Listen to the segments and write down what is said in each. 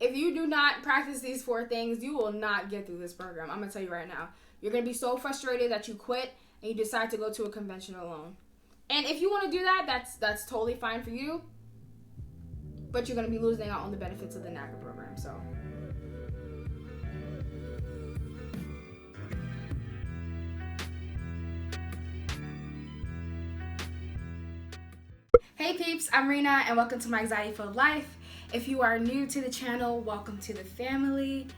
If you do not practice these 4 things, you will not get through this program. I'm going to tell you right now. You're going to be so frustrated that you quit and you decide to go to a conventional loan. And if you want to do that, that's totally fine for you. But you're going to be losing out on the benefits of the NACA program. So hey peeps, I'm Rina and welcome to my anxiety-filled life. If you are new to the channel, welcome to the family.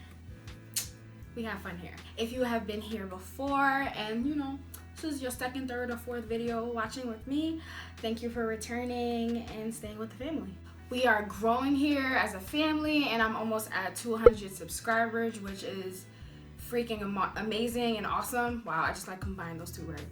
We have fun here. If you have been here before and this is your second, third, or fourth video watching with me, thank you for returning and staying with the family. We are growing here as a family and I'm almost at 200 subscribers, which is freaking amazing and awesome. Wow, I just combined those 2 words.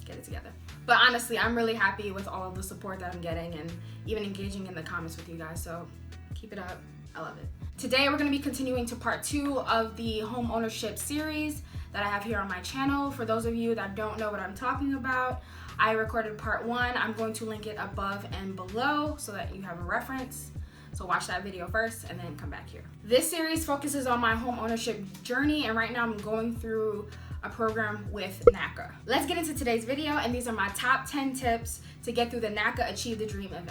Get it together. But honestly, I'm really happy with all of the support that I'm getting and even engaging in the comments with you guys. So keep it up. I love it. Today, we're going to be continuing to part 2 of the home ownership series that I have here on my channel. For those of you that don't know what I'm talking about, I recorded part 1. I'm going to link it above and below so that you have a reference. So watch that video first and then come back here. This series focuses on my home ownership journey, and right now I'm going through a program with NACA. Let's get into today's video, and these are my top 10 tips to get through the NACA Achieve the Dream event.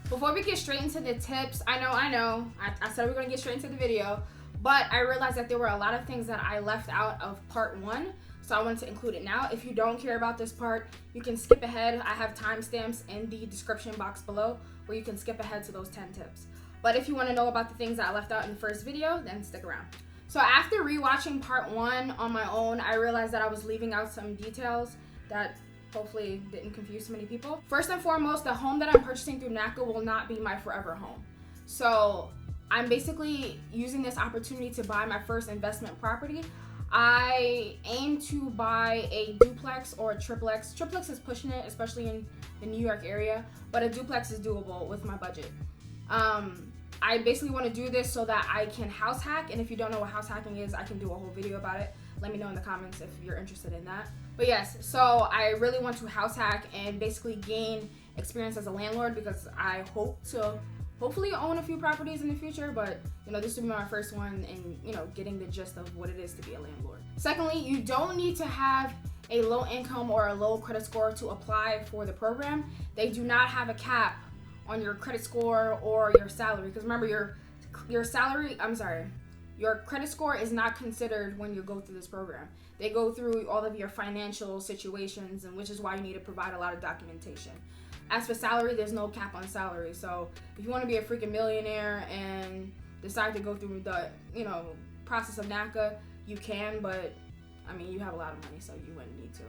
Before we get straight into the tips, I said we were gonna get straight into the video, but I realized that there were a lot of things that I left out of part 1, so I wanted to include it now. If you don't care about this part, you can skip ahead. I have timestamps in the description box below where you can skip ahead to those 10 tips. But if you want to know about the things that I left out in the first video, then stick around. So after rewatching part 1 on my own, I realized that I was leaving out some details that hopefully didn't confuse many people. First and foremost, the home that I'm purchasing through NACA will not be my forever home. So I'm basically using this opportunity to buy my first investment property. I aim to buy a duplex or a triplex. Triplex is pushing it, especially in the New York area, but a duplex is doable with my budget. I basically want to do this so that I can house hack, and if you don't know what house hacking is, I can do a whole video about it. Let me know in the comments if you're interested in that. But yes, so I really want to house hack and basically gain experience as a landlord, because I hope to hopefully own a few properties in the future, but this will be my first one, and getting the gist of what it is to be a landlord. Secondly, you don't need to have a low income or a low credit score to apply for the program. They do not have a cap on your credit score or your salary, because remember, your credit score is not considered when you go through this program. They go through all of your financial situations, and which is why you need to provide a lot of documentation. As for salary, there's no cap on salary. So if you want to be a freaking millionaire and decide to go through the process of NACA, you can, but you have a lot of money, so you wouldn't need to.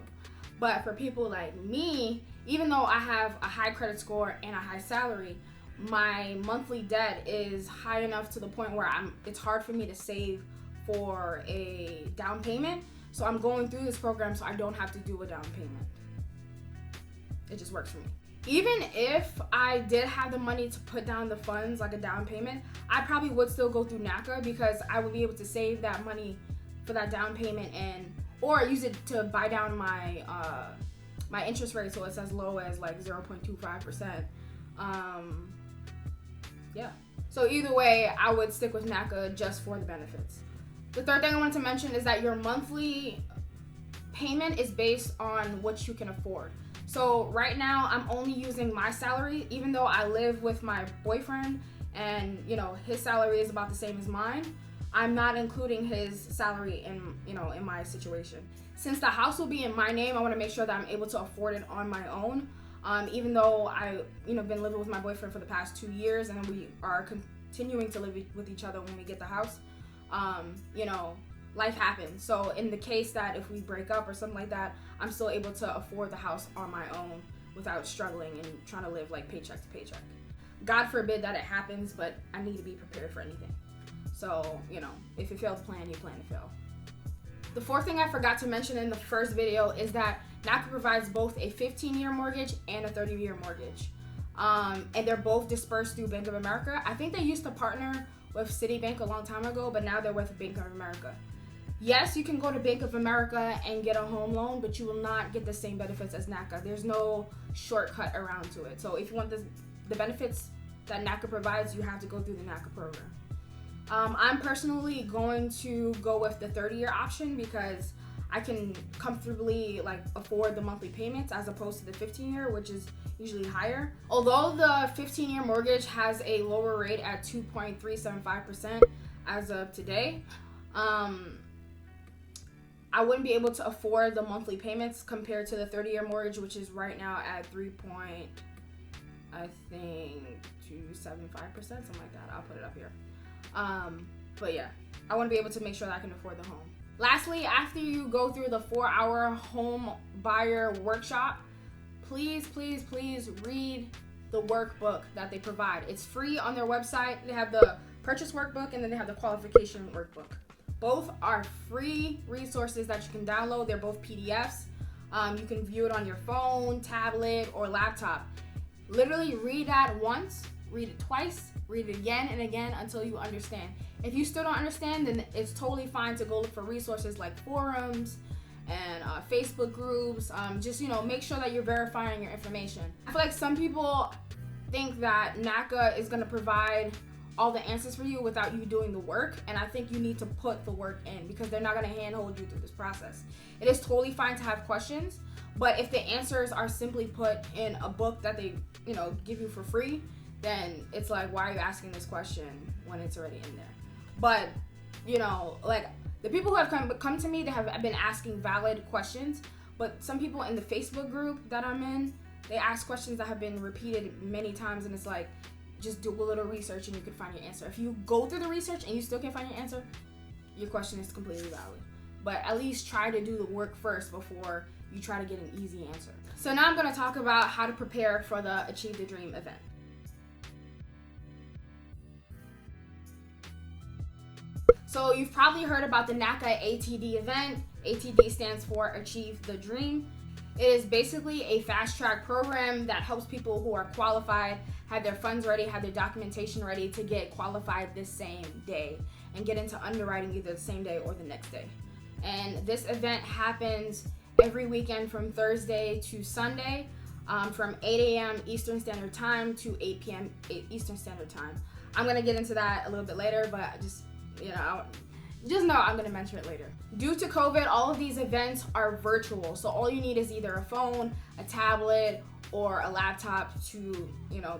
But for people like me, even though I have a high credit score and a high salary, my monthly debt is high enough to the point where it's hard for me to save for a down payment. So I'm going through this program so I don't have to do a down payment. It just works for me. Even if I did have the money to put down the funds, like a down payment, I probably would still go through NACA, because I would be able to save that money for that down payment or use it to buy down my my interest rate so it's as low as 0.25%. Yeah. So either way, I would stick with NACA just for the benefits. The third thing I wanted to mention is that your monthly payment is based on what you can afford. So right now, I'm only using my salary, even though I live with my boyfriend and his salary is about the same as mine. I'm not including his salary in my situation. Since the house will be in my name, I want to make sure that I'm able to afford it on my own. Even though I've been living with my boyfriend for the past 2 years, and we are continuing to live with each other when we get the house. Life happens. So in the case that if we break up or something like that, I'm still able to afford the house on my own without struggling and trying to live paycheck to paycheck. God forbid that it happens, but I need to be prepared for anything. So, if you fail to plan, you plan to fail. The fourth thing I forgot to mention in the first video is that NACA provides both a 15-year mortgage and a 30-year mortgage. And they're both dispersed through Bank of America. I think they used to partner with Citibank a long time ago, but now they're with Bank of America. Yes, you can go to Bank of America and get a home loan, but you will not get the same benefits as NACA. There's no shortcut around to it. So if you want the benefits that NACA provides, you have to go through the NACA program. I'm personally going to go with the 30-year option because I can comfortably afford the monthly payments as opposed to the 15-year, which is usually higher. Although the 15-year mortgage has a lower rate at 2.375% as of today, I wouldn't be able to afford the monthly payments compared to the 30-year mortgage, which is right now at 275%, something like that. I'll put it up here. But yeah, I want to be able to make sure that I can afford the home. Lastly, after you go through the 4-hour home buyer workshop, please read the workbook that they provide. It's free on their website. They have the purchase workbook and then they have the qualification workbook. Both are free resources that you can download. They're both PDFs. You can view it on your phone, tablet, or laptop. Literally read that once, read it twice, read it again and again until you understand. If you still don't understand, then it's totally fine to go look for resources like forums and Facebook groups. Just make sure that you're verifying your information. I feel like some people think that NACA is going to provide all the answers for you without you doing the work, and I think you need to put the work in because they're not going to handhold you through this process. It is totally fine to have questions, but if the answers are simply put in a book that they give you for free, then it's like, why are you asking this question when it's already in there? But the people who have come to me, they have been asking valid questions, but some people in the Facebook group that I'm in, they ask questions that have been repeated many times, and it's like, just do a little research and you can find your answer. If you go through the research and you still can't find your answer, your question is completely valid. But at least try to do the work first before you try to get an easy answer. So now I'm going to talk about how to prepare for the Achieve the Dream event. So you've probably heard about the NACA ATD event. ATD stands for Achieve the Dream. It is basically a fast track program that helps people who are qualified have their funds ready, have their documentation ready to get qualified this same day and get into underwriting either the same day or the next day. And this event happens every weekend from Thursday to Sunday from 8 a.m. Eastern Standard Time to 8 p.m. Eastern Standard Time. I'm going to get into that a little bit later, but just know I'm going to mention it later. Due to COVID, all of these events are virtual. So all you need is either a phone, a tablet, or a laptop to,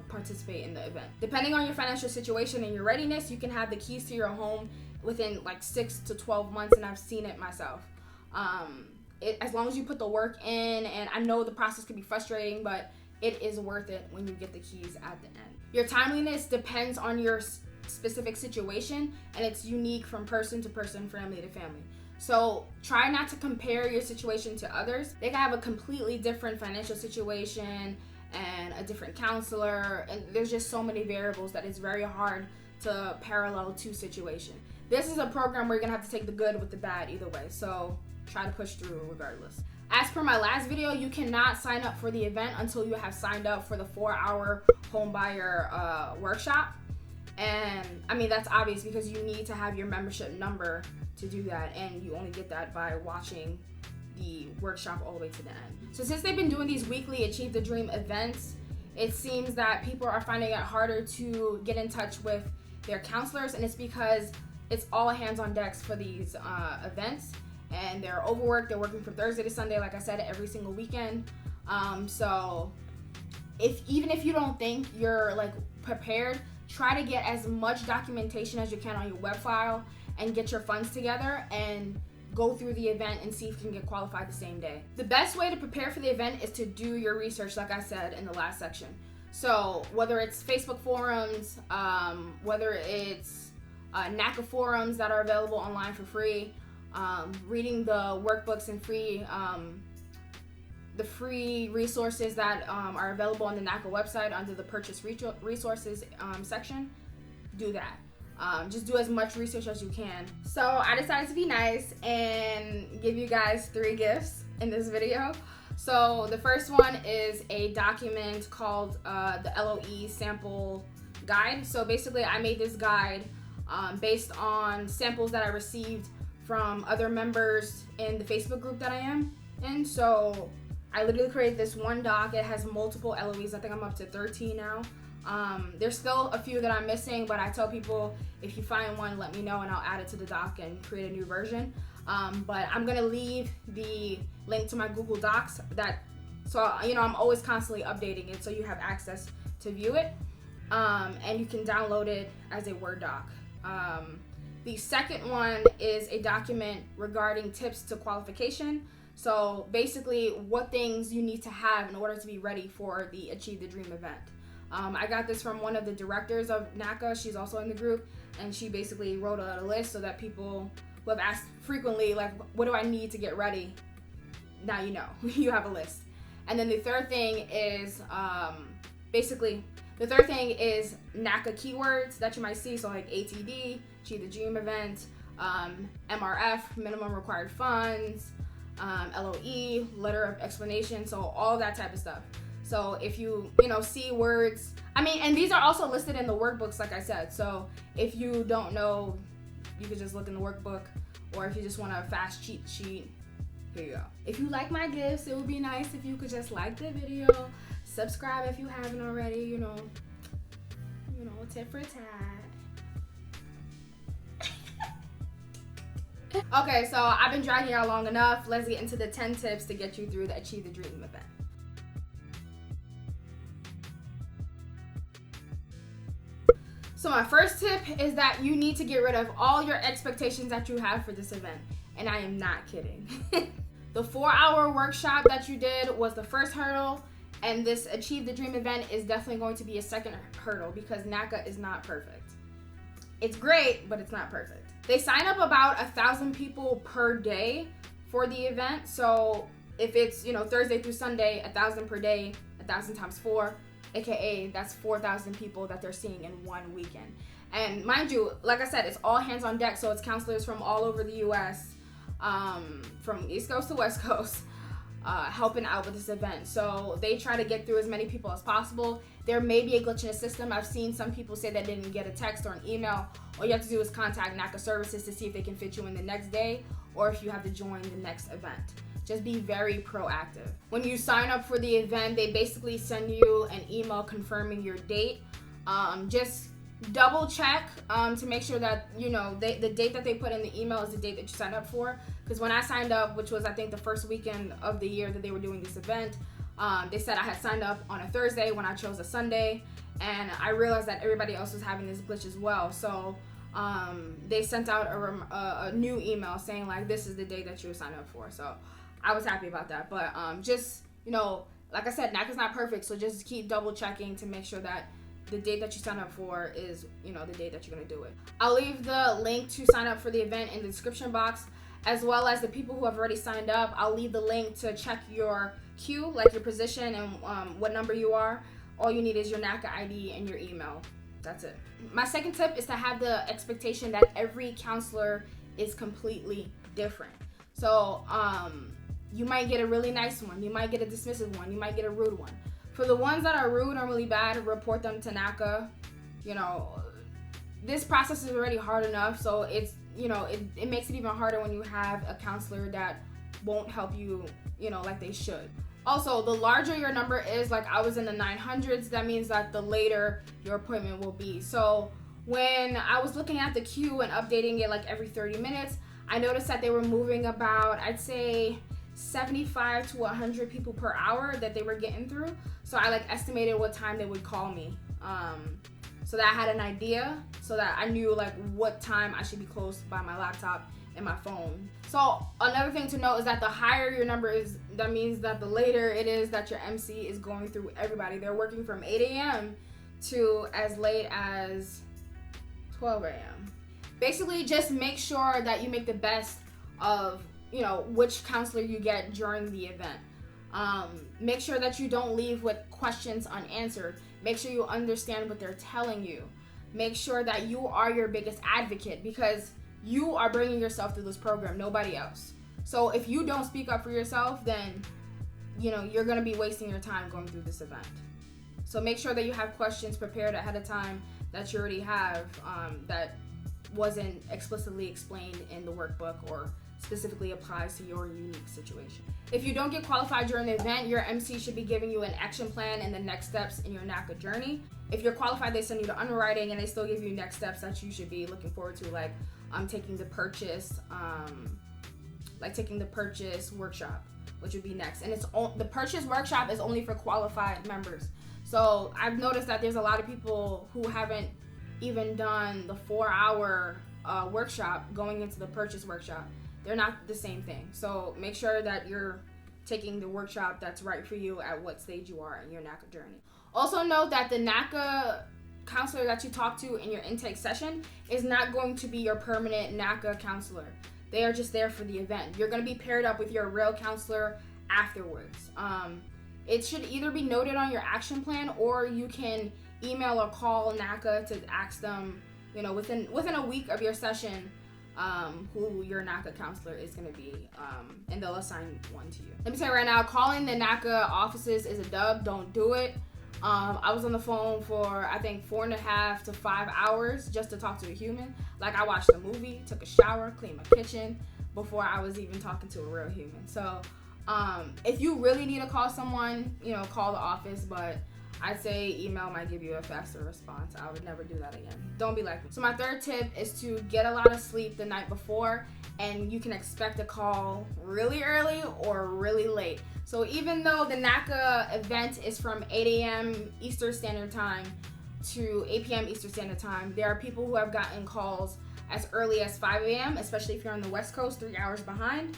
participate in the event. Depending on your financial situation and your readiness, you can have the keys to your home within 6 to 12 months, and I've seen it myself. As long as you put the work in, and I know the process can be frustrating, but it is worth it when you get the keys at the end. Your timeliness depends on your specific situation, and it's unique from person to person, family to family. So try not to compare your situation to others. They can have a completely different financial situation and a different counselor, and there's just so many variables that it's very hard to parallel two situations. This is a program where you're gonna have to take the good with the bad either way, so try to push through regardless. As per my last video, you cannot sign up for the event until you have signed up for the 4-hour homebuyer workshop. And I mean, that's obvious because you need to have your membership number to do that, and you only get that by watching the workshop all the way to the end. So since they've been doing these weekly Achieve the Dream events, it seems that people are finding it harder to get in touch with their counselors, and it's because it's all hands on decks for these events, and they're overworked. They're working from Thursday to Sunday, like I said, every single weekend. So even if you don't think you're prepared, try to get as much documentation as you can on your web file and get your funds together and go through the event and see if you can get qualified the same day. The best way to prepare for the event is to do your research, like I said in the last section. So whether it's Facebook forums, whether it's NACA forums that are available online for free, reading the workbooks and the free resources that are available on the NACA website under the purchase resources section, do that. Just do as much research as you can. So I decided to be nice and give you guys 3 gifts in this video. So the first one is a document called the LOE Sample Guide. So basically I made this guide based on samples that I received from other members in the Facebook group that I am in. So I literally created this one doc. It has multiple LOEs. I think I'm up to 13 now. There's still a few that I'm missing, but I tell people if you find one, let me know and I'll add it to the doc and create a new version. But I'm gonna leave the link to my Google Docs so you know, I'm always constantly updating it so you have access to view it. And you can download it as a Word doc. The second one is a document regarding tips to qualification. So basically what things you need to have in order to be ready for the Achieve the Dream event. I got this from one of the directors of NACA. She's also in the group, and she basically wrote a list so that people who have asked frequently, like, what do I need to get ready? Now you know, you have a list. And then the third thing is NACA Keywords that you might see. So like ATD, Achieve the Dream event, MRF, minimum required funds, LOE, letter of explanation, so all that type of stuff. So if you see words, I mean, and these are also listed in the workbooks, like I said. So if you don't know, you could just look in the workbook, or if you just want a fast cheat sheet, here you go. If you like my gifts, it would be nice if you could just like the video, subscribe if you haven't already, you know, tit for tat. Okay, so I've been dragging y'all long enough. Let's get into the 10 tips to get you through the Achieve the Dream event. So my first tip is that you need to get rid of all your expectations that you have for this event. And I am not kidding. The 4-hour workshop that you did was the first hurdle, and this Achieve the Dream event is definitely going to be a second hurdle because NACA is not perfect. It's great, but it's not perfect. They sign up about 1,000 people per day for the event. So if it's, Thursday through Sunday, 1,000 per day, 1,000 times 4, aka that's 4,000 people that they're seeing in one weekend. And mind you, like I said, it's all hands on deck. So it's counselors from all over the US, from East Coast to West Coast, helping out with this event. So they try to get through as many people as possible. There may be a glitch in the system. I've seen some people say they didn't get a text or an email. All you have to do is contact NACA Services to see if they can fit you in the next day or if you have to join the next event. Just be very proactive. When you sign up for the event, they basically send you an email confirming your date. Just double check to make sure that the date that they put in the email is the date that you signed up for. Because when I signed up, which was I think the first weekend of the year that they were doing this event, they said I had signed up on a Thursday when I chose a Sunday, and I realized that everybody else was having this glitch as well. So they sent out a new email saying like, this is the day that you signed up for. So I was happy about that. But just like I said, NACA's not perfect, so just keep double checking to make sure that the date that you sign up for is the date that you're going to do it. I'll leave the link to sign up for the event in the description box, as well as the people who have already signed up. I'll leave the link to check your queue, like your position and what number you are. All you need is your NACA ID and your email. That's it. My second tip is to have the expectation that every counselor is completely different. So you might get a really nice one, you might get a dismissive one, you might get a rude one. For the ones that are rude or really bad, report them to NACA. This process is already hard enough, so it's it makes it even harder when you have a counselor that won't help you like they should. Also, the larger your number is, like I was in the 900s, that means that the later your appointment will be. So when I was looking at the queue and updating it like every 30 minutes, I noticed that they were moving about, I'd say 75 to 100 people per hour that they were getting through. So I estimated what time they would call me, so that I had an idea, so that I knew what time I should be close by my laptop and my phone. So another thing to note is that the higher your number is, that means that the later it is that your MC is going through everybody. They're working from 8 a.m. to as late as 12 a.m. Basically, just make sure that you make the best of which counselor you get during the event. Make sure that you don't leave with questions unanswered. Make sure you understand what they're telling you. Make sure that you are your biggest advocate, because you are bringing yourself through this program, nobody else. So if you don't speak up for yourself, then you're going to be wasting your time going through this event. So make sure that you have questions prepared ahead of time, that you already have, that wasn't explicitly explained in the workbook or specifically applies to your unique situation. If you don't get qualified during the event, your MC should be giving you an action plan and the next steps in your NACA journey. If you're qualified, they send you to underwriting and they still give you next steps that you should be looking forward to, like taking the purchase workshop, which would be next. And the purchase workshop is only for qualified members. So I've noticed that there's a lot of people who haven't even done the 4-hour workshop going into the purchase workshop. They're not the same thing. So make sure that you're taking the workshop that's right for you at what stage you are in your NACA journey. Also note that the NACA counselor that you talk to in your intake session is not going to be your permanent NACA counselor. They are just there for the event. You're going to be paired up with your real counselor afterwards. It should either be noted on your action plan, or you can email or call NACA to ask them, within a week of your session, who your NACA counselor is going to be, and they'll assign one to you. Let me tell you right now, calling the NACA offices is a dub. Don't do it. I was on the phone for, I think, 4.5 to 5 hours just to talk to a human. Like, I watched a movie, took a shower, cleaned my kitchen before I was even talking to a real human. So if you really need to call someone, call the office, but I'd say email might give you a faster response. I would never do that again. Don't be like me. So my third tip is to get a lot of sleep the night before, and you can expect a call really early or really late. So even though the NACA event is from 8 a.m. Eastern Standard Time to 8 p.m. Eastern Standard Time, there are people who have gotten calls as early as 5 a.m., especially if you're on the West Coast, 3 hours behind,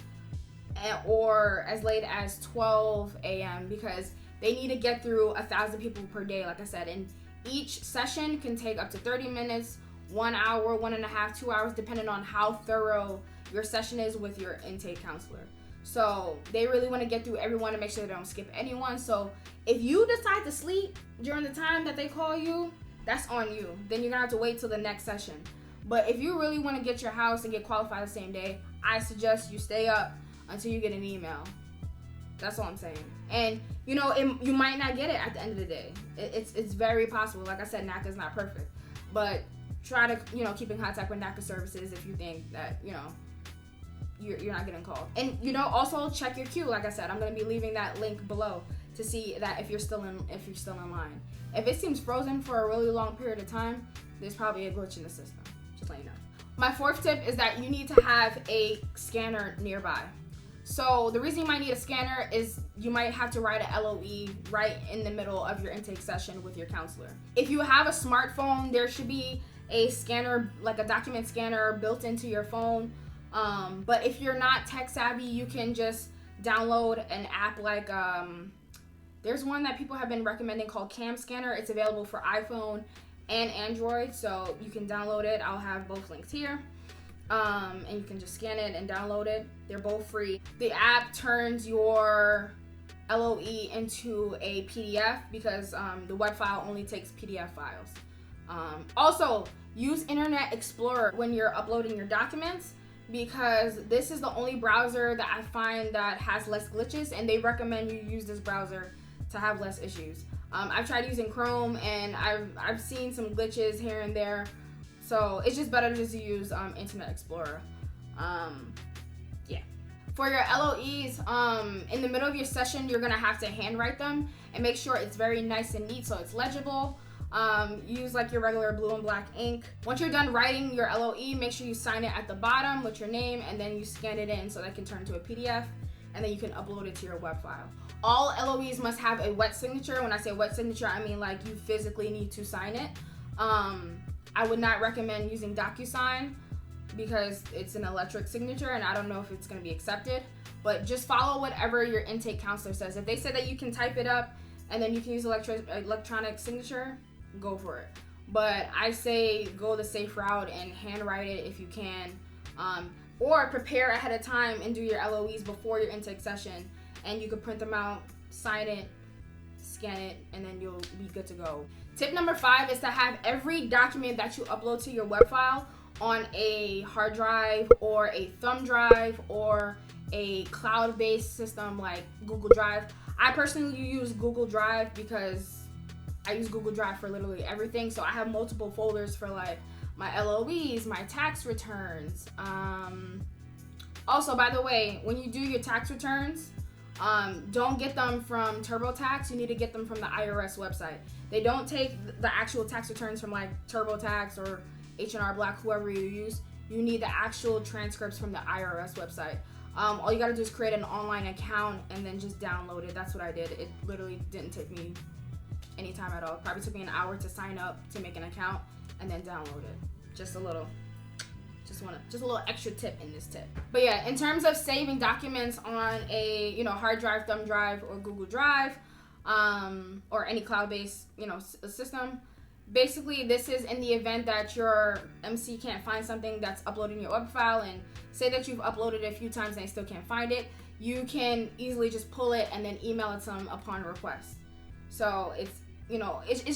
or as late as 12 a.m. because they need to get through 1,000 people per day, like I said, and each session can take up to 30 minutes, 1 hour, 1.5, 2 hours, depending on how thorough your session is with your intake counselor. So they really want to get through everyone and make sure they don't skip anyone. So if you decide to sleep during the time that they call you, that's on you. Then you're gonna have to wait till the next session. But if you really want to get your house and get qualified the same day, I suggest you stay up until you get an email. That's all I'm saying. And you might not get it at the end of the day. It's very possible. Like I said, NACA is not perfect, but try to keep in contact with NACA services if you think that you're not getting called. And also check your queue. Like I said, I'm gonna be leaving that link below to see that if you're still in line. If it seems frozen for a really long period of time, there's probably a glitch in the system. Just let you know. My fourth tip is that you need to have a scanner nearby. So the reason you might need a scanner is you might have to write a LOE right in the middle of your intake session with your counselor. If you have a smartphone, there should be a scanner, like a document scanner built into your phone. But if you're not tech savvy, you can just download an app like, there's one that people have been recommending called Cam Scanner. It's available for iPhone and Android, so you can download it. I'll have both links here. And you can just scan it and download it. They're both free. The app turns your LOE into a PDF because the web file only takes PDF files. Also, use Internet Explorer when you're uploading your documents, because this is the only browser that I find that has less glitches, and they recommend you use this browser to have less issues. I've tried using Chrome and I've seen some glitches here and there. So it's just better just to use Internet Explorer. Yeah. For your LOEs, in the middle of your session, you're gonna have to handwrite them and make sure it's very nice and neat so it's legible. Use like your regular blue and black ink. Once you're done writing your LOE, make sure you sign it at the bottom with your name, and then you scan it in so that can turn into a PDF, and then you can upload it to your web file. All LOEs must have a wet signature. When I say wet signature, I mean like you physically need to sign it. I would not recommend using DocuSign because it's an electric signature and I don't know if it's going to be accepted, but just follow whatever your intake counselor says. If they say that you can type it up and then you can use electronic signature, go for it. But I say go the safe route and handwrite it if you can, or prepare ahead of time and do your LOEs before your intake session, and you could print them out, sign it, scan it, and then you'll be good to go. Tip number 5 is to have every document that you upload to your web file on a hard drive or a thumb drive or a cloud-based system like Google Drive. I personally use Google Drive because I use Google Drive for literally everything. So I have multiple folders for like my LOEs, my tax returns. Also, by the way, when you do your tax returns, don't get them from TurboTax. You need to get them from the IRS website. They don't take the actual tax returns from like TurboTax or H&R Black, whoever you use. You need the actual transcripts from the IRS website. All you gotta do is create an online account and then just download it. That's what I did. It literally didn't take me any time at all. It probably took me an hour to sign up to make an account and then download it. Just a little extra tip in this tip. But yeah, in terms of saving documents on a hard drive, thumb drive, or Google Drive, or any cloud-based system. Basically, this is in the event that your MC can't find something that's uploaded in your web file, and say that you've uploaded it a few times and they still can't find it, you can easily just pull it and then email it to them upon request. So it's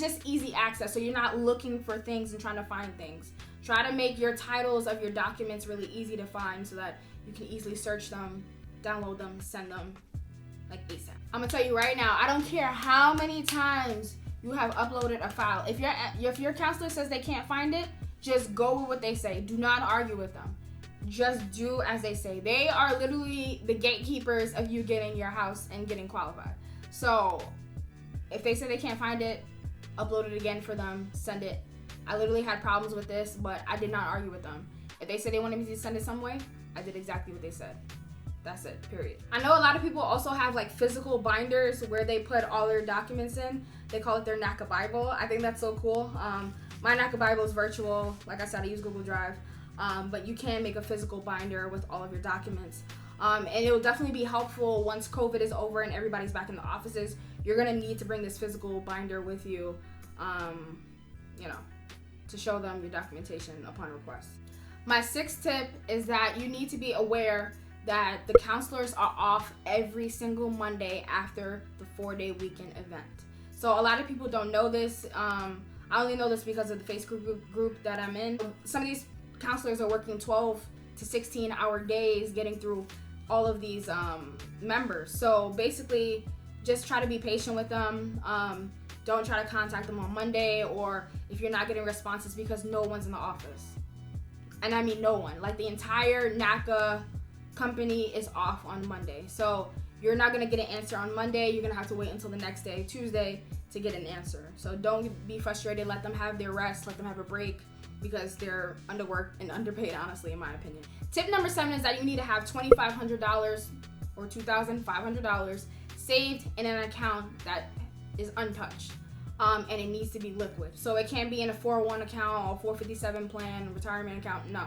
just easy access, so you're not looking for things and trying to find things. Try to make your titles of your documents really easy to find so that you can easily search them, download them, send them like ASAP. I'm gonna tell you right now, I don't care how many times you have uploaded a file. If your counselor says they can't find it, just go with what they say. Do not argue with them. Just do as they say. They are literally the gatekeepers of you getting your house and getting qualified. So if they say they can't find it, upload it again for them, send it. I literally had problems with this, but I did not argue with them. If they said they wanted me to send it some way, I did exactly what they said. That's it, period. I know a lot of people also have like physical binders where they put all their documents in. They call it their NACA Bible. I think that's so cool. My NACA Bible is virtual. Like I said, I use Google Drive. But you can make a physical binder with all of your documents. And it will definitely be helpful once COVID is over and everybody's back in the offices. You're gonna need to bring this physical binder with you, to show them your documentation upon request. My sixth tip is that you need to be aware that the counselors are off every single Monday after the 4-day weekend event. So a lot of people don't know this. I only know this because of the Facebook group that I'm in. Some of these counselors are working 12 to 16-hour days getting through all of these members. So basically, just try to be patient with them. Don't try to contact them on Monday, or if you're not getting responses because no one's in the office. And I mean no one. Like the entire NACA company is off on Monday. So you're not going to get an answer on Monday. You're going to have to wait until the next day, Tuesday, to get an answer. So don't be frustrated. Let them have their rest. Let them have a break, because they're underworked and underpaid, honestly, in my opinion. Tip number 7 is that you need to have $2,500 or $2,500 saved in an account that is untouched. And it needs to be liquid. So it can't be in a 401 account or 457 plan, retirement account. No,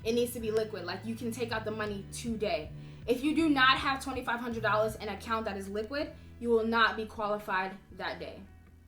it needs to be liquid. Like, you can take out the money today. If you do not have $2,500 in an account that is liquid, you will not be qualified that day.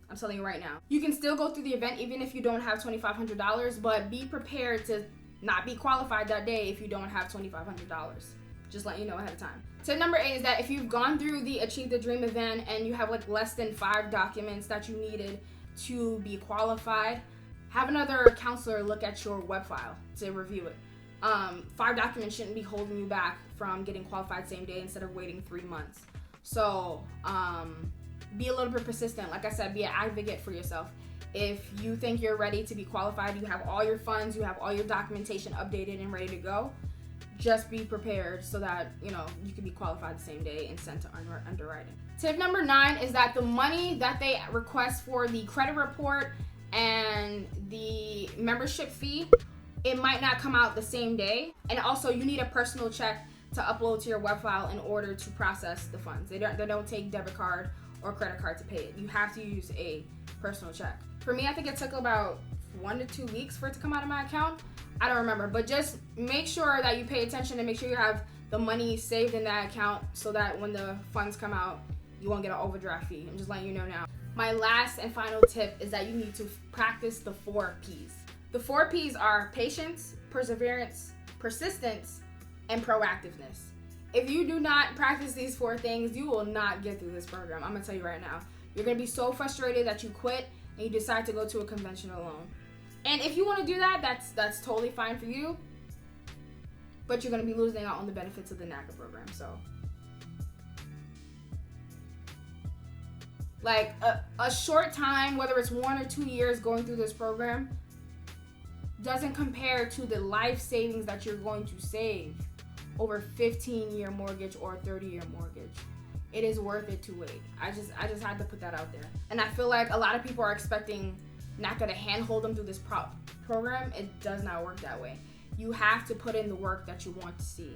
I'm telling you right now. You can still go through the event even if you don't have $2,500, but be prepared to not be qualified that day if you don't have $2,500. Just let you know ahead of time. Tip number 8 is that if you've gone through the Achieve the Dream event and you have like less than 5 documents that you needed to be qualified, have another counselor look at your web file to review it. 5 documents shouldn't be holding you back from getting qualified same day instead of waiting 3 months. So be a little bit persistent. Like I said, be an advocate for yourself. If you think you're ready to be qualified, you have all your funds, you have all your documentation updated and ready to go, just be prepared so that you can be qualified the same day and sent to underwriting. Tip number 9 is that the money that they request for the credit report and the membership fee, it might not come out the same day. And also, you need a personal check to upload to your web file in order to process the funds. They don't take debit card or credit card to pay it. You have to use a personal check. For me, I think it took about 1 to 2 weeks for it to come out of my account. I don't remember, but just make sure that you pay attention and make sure you have the money saved in that account so that when the funds come out, you won't get an overdraft fee. I'm just letting you know now. My last and final tip is that you need to practice the 4 P's. The 4 P's are patience, perseverance, persistence, and proactiveness. If you do not practice these 4 things, you will not get through this program. I'm gonna tell you right now. You're gonna be so frustrated that you quit and you decide to go to a conventional loan. And if you want to do that, that's totally fine for you. But you're going to be losing out on the benefits of the NACA program. So, like a short time, whether it's 1 or 2 years going through this program, doesn't compare to the life savings that you're going to save over 15-year mortgage or 30-year mortgage. It is worth it to wait. I just had to put that out there. And I feel like a lot of people are expecting NACA to handhold them through this program. It does not work that way. You have to put in the work that you want to see.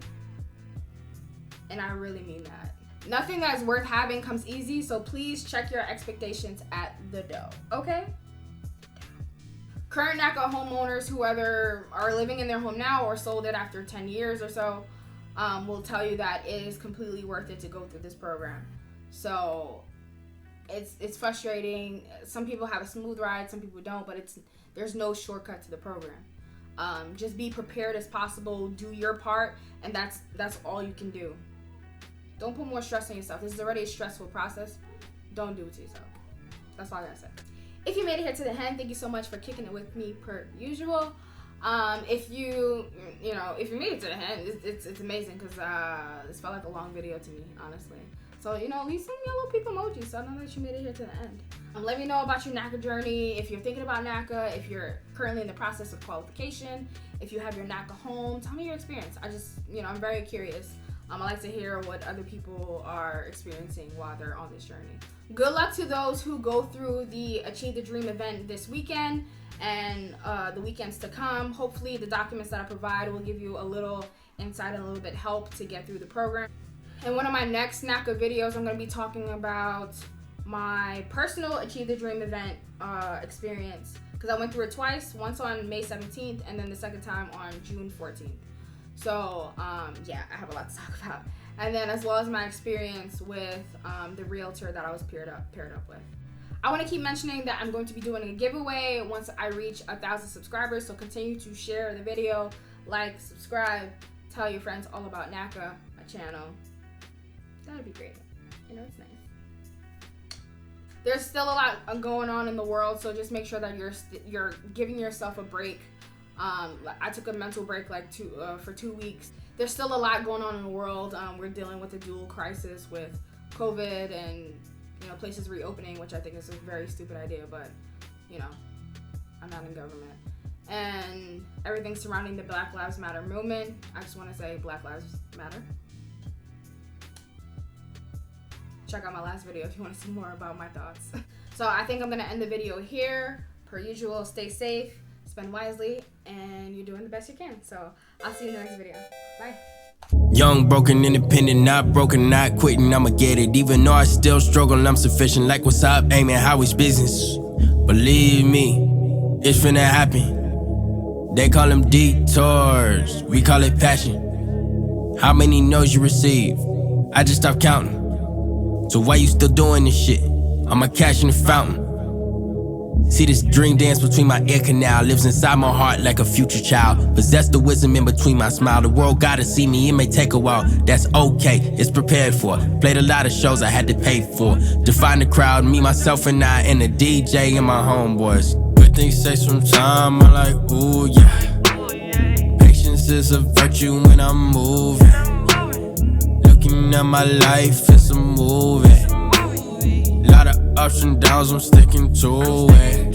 And I really mean that. Nothing that's worth having comes easy, so please check your expectations at the door, okay? Current NACA homeowners who either are living in their home now or sold it after 10 years or so will tell you that it is completely worth it to go through this program. So it's frustrating. Some people have a smooth ride, some people don't, but there's no shortcut to the program. Just be prepared as possible, do your part, and that's all you can do. Don't put more stress on yourself. This is already a stressful process. Don't do it to yourself. That's all I gotta say. If you made it here to the end, thank you so much for kicking it with me per usual. If you made it to the end, it's amazing because this felt like a long video to me, honestly. So, leave some yellow peep emojis so I know that you made it here to the end. Let me know about your NACA journey. If you're thinking about NACA, if you're currently in the process of qualification, if you have your NACA home, tell me your experience. I'm very curious. I like to hear what other people are experiencing while they're on this journey. Good luck to those who go through the Achieve the Dream event this weekend and the weekends to come. Hopefully the documents that I provide will give you a little insight and a little bit help to get through the program. In one of my next NACA videos, I'm going to be talking about my personal Achieve the Dream event experience, because I went through it twice, once on May 17th and then the second time on June 14th. So, I have a lot to talk about. And then as well as my experience with the realtor that I was paired up with. I want to keep mentioning that I'm going to be doing a giveaway once I reach 1,000 subscribers. So continue to share the video, like, subscribe, tell your friends all about NACA, my channel. That'd be great. It's nice. There's still a lot going on in the world, so just make sure that you're giving yourself a break. I took a mental break for 2 weeks. There's still a lot going on in the world. We're dealing with a dual crisis with COVID and places reopening, which I think is a very stupid idea, but I'm not in government. And everything surrounding the Black Lives Matter movement. I just want to say Black Lives Matter. Check out my last video if you want to see more about my thoughts. So I think I'm going to end the video here. Per usual, stay safe, spend wisely, and you're doing the best you can. So I'll see you in the next video. Bye. Young, broken, independent, not broken, not quitting, I'ma get it. Even though I still struggle, I'm sufficient. Like what's up, aiming how it's business. Believe me, it's finna happen. They call them detours, we call it passion. How many no's you receive? I just stopped counting. So why you still doing this shit? I'ma cash in the fountain. See this dream dance between my ear canal, lives inside my heart like a future child. Possess the wisdom in between my smile. The world gotta see me, it may take a while. That's okay, it's prepared for. Played a lot of shows I had to pay for. Define the crowd, me, myself, and I, and the DJ and my homeboys. Good things take some time, I'm like, ooh yeah. Patience is a virtue when I'm moving. Looking at my life, it's a movie. Lot of ups and downs, I'm sticking to it.